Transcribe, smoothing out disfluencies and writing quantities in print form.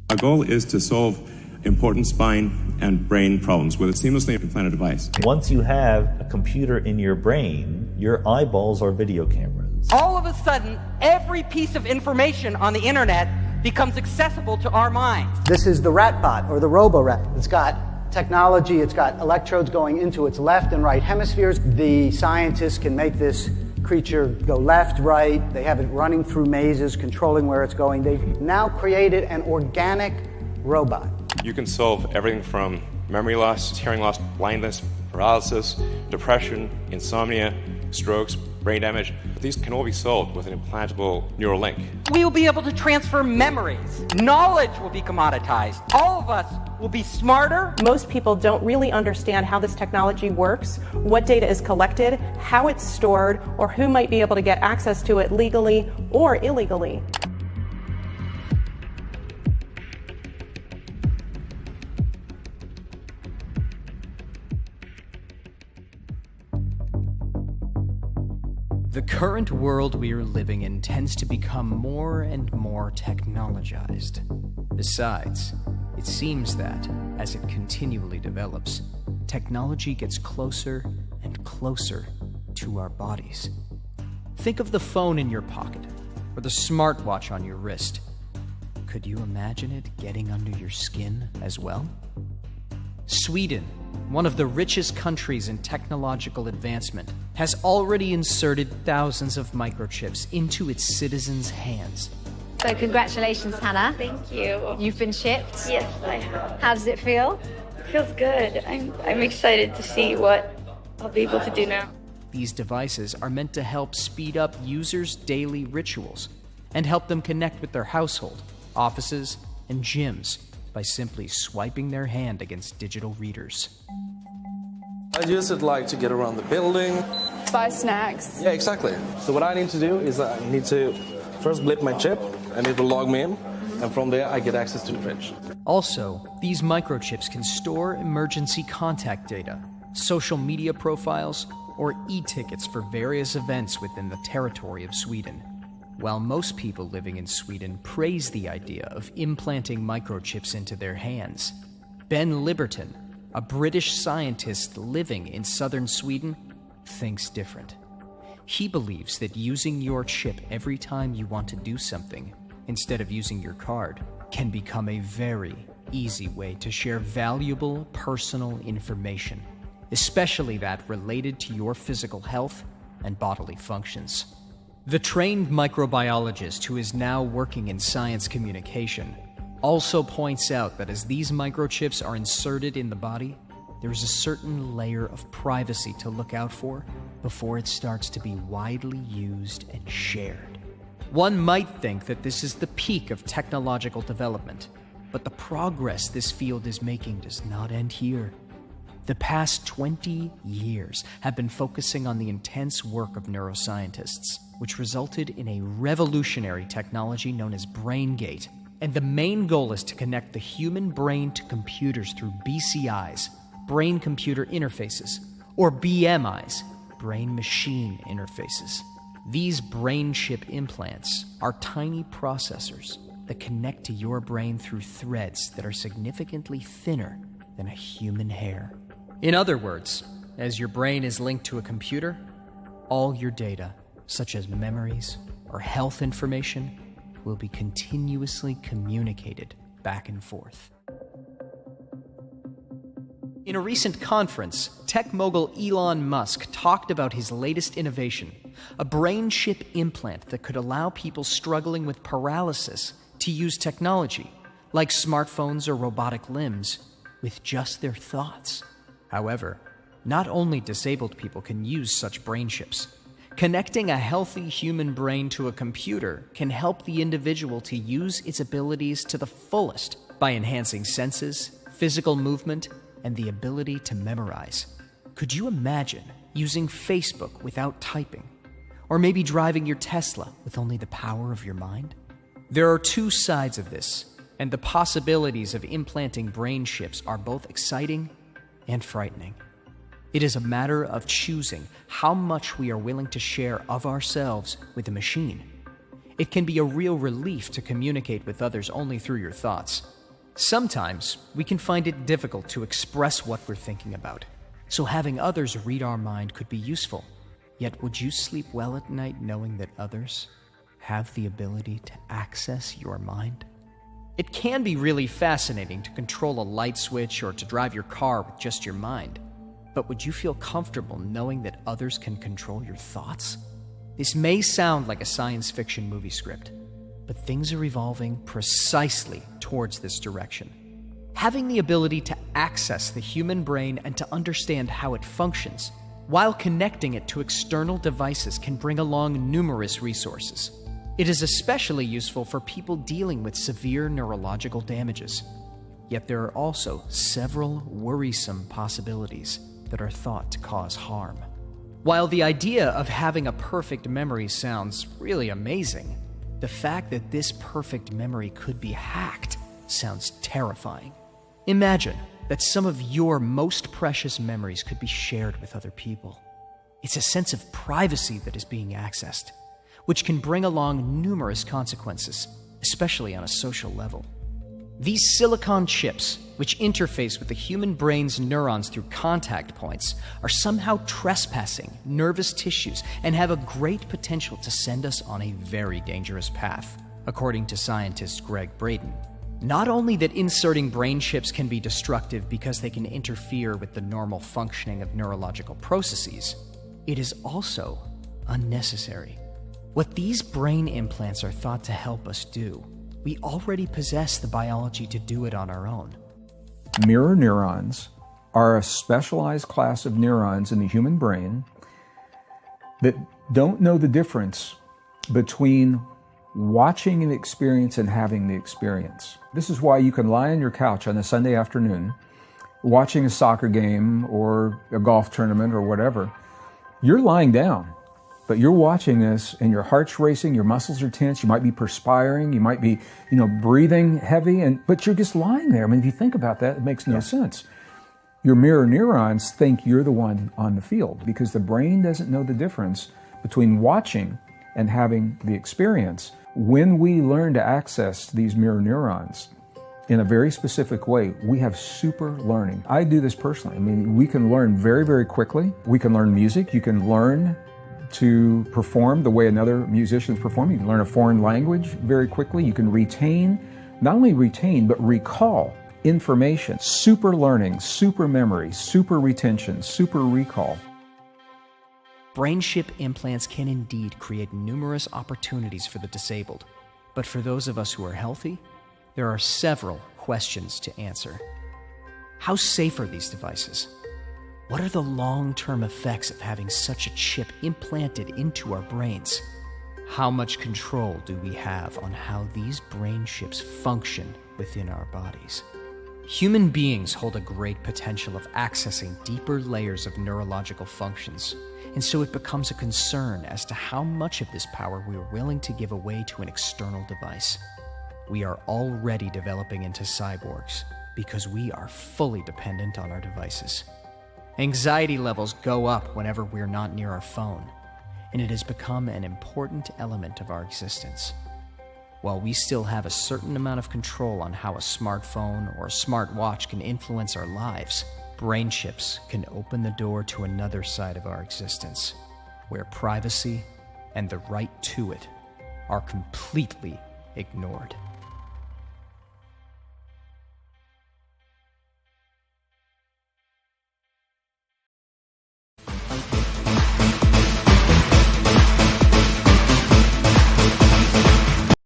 Our goal is to solve important spine and brain problems with a seamlessly implanted device. Once you have a computer in your brain, your eyeballs are video cameras. All of a sudden, every piece of information on the internet becomes accessible to our minds. This is the RatBot, or the robo-rat. It's got technology, it's got electrodes going into its left and right hemispheres. The scientists can make this creature go left, right. They have it running through mazes, controlling where it's going. They've now created an organic robot. You can solve everything from memory loss, hearing loss, blindness, paralysis, depression, insomnia, strokes, brain damage. These can all be solved with an implantable neural link. We will be able to transfer memories. Knowledge will be commoditized. All of us will be smarter. Most people don't really understand how this technology works, what data is collected, how it's stored, or who might be able to get access to it legally or illegally. The current world we are living in tends to become more and more technologized. Besides, it seems that, as it continually develops, technology gets closer and closer to our bodies. Think of the phone in your pocket, or the smartwatch on your wrist. Could you imagine it getting under your skin as well? Sweden, one of the richest countries in technological advancement, has already inserted thousands of microchips into its citizens' hands. So congratulations, Hannah. Thank you. You've been shipped? Yes, I have. How does it feel? It feels good. I'm excited to see what I'll be able to do now. These devices are meant to help speed up users' daily rituals and help them connect with their household, offices, and gyms by simply swiping their hand against digital readers. I use it like to get around the building. Buy snacks. Yeah, exactly. So what I need to do is I need to first blip my chip and it will log me in. And from there I get access to the fridge. Also, these microchips can store emergency contact data, social media profiles, or e-tickets for various events within the territory of Sweden. While most people living in Sweden praise the idea of implanting microchips into their hands, Ben Liberton, a British scientist living in southern Sweden, thinks different. He believes that using your chip every time you want to do something, instead of using your card, can become a very easy way to share valuable personal information, especially that related to your physical health and bodily functions. The trained microbiologist who is now working in science communication also points out that as these microchips are inserted in the body, there is a certain layer of privacy to look out for before it starts to be widely used and shared. One might think that this is the peak of technological development, but the progress this field is making does not end here. The past 20 years have been focusing on the intense work of neuroscientists, which resulted in a revolutionary technology known as BrainGate. And the main goal is to connect the human brain to computers through BCIs, brain-computer interfaces, or BMIs, brain-machine interfaces. These brain chip implants are tiny processors that connect to your brain through threads that are significantly thinner than a human hair. In other words, as your brain is linked to a computer, all your data, such as memories or health information, will be continuously communicated back and forth. In a recent conference, tech mogul Elon Musk talked about his latest innovation, a brain chip implant that could allow people struggling with paralysis to use technology, like smartphones or robotic limbs, with just their thoughts. However, not only disabled people can use such brain chips. Connecting a healthy human brain to a computer can help the individual to use its abilities to the fullest by enhancing senses, physical movement, and the ability to memorize. Could you imagine using Facebook without typing? Or maybe driving your Tesla with only the power of your mind? There are two sides of this. and the possibilities of implanting brain chips are both exciting and frightening. It is a matter of choosing how much we are willing to share of ourselves with a machine. It can be a real relief to communicate with others only through your thoughts. Sometimes we can find it difficult to express what we're thinking about, so having others read our mind could be useful. Yet would you sleep well at night knowing that others have the ability to access your mind? It can be really fascinating to control a light switch or to drive your car with just your mind. But would you feel comfortable knowing that others can control your thoughts? This may sound like a science fiction movie script, but things are evolving precisely towards this direction. Having the ability to access the human brain and to understand how it functions, while connecting it to external devices, can bring along numerous resources. It is especially useful for people dealing with severe neurological damages. Yet there are also several worrisome possibilities that are thought to cause harm. While the idea of having a perfect memory sounds really amazing, the fact that this perfect memory could be hacked sounds terrifying. Imagine that some of your most precious memories could be shared with other people. It's a sense of privacy that is being accessed, which can bring along numerous consequences, especially on a social level. These silicon chips, which interface with the human brain's neurons through contact points, are somehow trespassing nervous tissues and have a great potential to send us on a very dangerous path, according to scientist Greg Braden. Not only that inserting brain chips can be destructive because they can interfere with the normal functioning of neurological processes, it is also unnecessary. What these brain implants are thought to help us do, we already possess the biology to do it on our own. Mirror neurons are a specialized class of neurons in the human brain that don't know the difference between watching an experience and having the experience. This is why you can lie on your couch on a Sunday afternoon watching a soccer game or a golf tournament or whatever. You're lying down, but you're watching this and your heart's racing, your muscles are tense, you might be perspiring, you might be, breathing heavy, but you're just lying there. I mean, if you think about that, it makes no sense. Your mirror neurons think you're the one on the field because the brain doesn't know the difference between watching and having the experience. When we learn to access these mirror neurons in a very specific way, we have super learning. I do this personally. I mean, we can learn very, very quickly. We can learn music. You can learn to perform the way another musician is performing. You can learn a foreign language very quickly. You can not only retain, but recall information. Super learning, super memory, super retention, super recall. Brain chip implants can indeed create numerous opportunities for the disabled, but for those of us who are healthy, there are several questions to answer. How safe are these devices? What are the long-term effects of having such a chip implanted into our brains? How much control do we have on how these brain chips function within our bodies? Human beings hold a great potential of accessing deeper layers of neurological functions, and so it becomes a concern as to how much of this power we are willing to give away to an external device. We are already developing into cyborgs because we are fully dependent on our devices. Anxiety levels go up whenever we're not near our phone, and it has become an important element of our existence. While we still have a certain amount of control on how a smartphone or a smartwatch can influence our lives, brain chips can open the door to another side of our existence, where privacy and the right to it are completely ignored.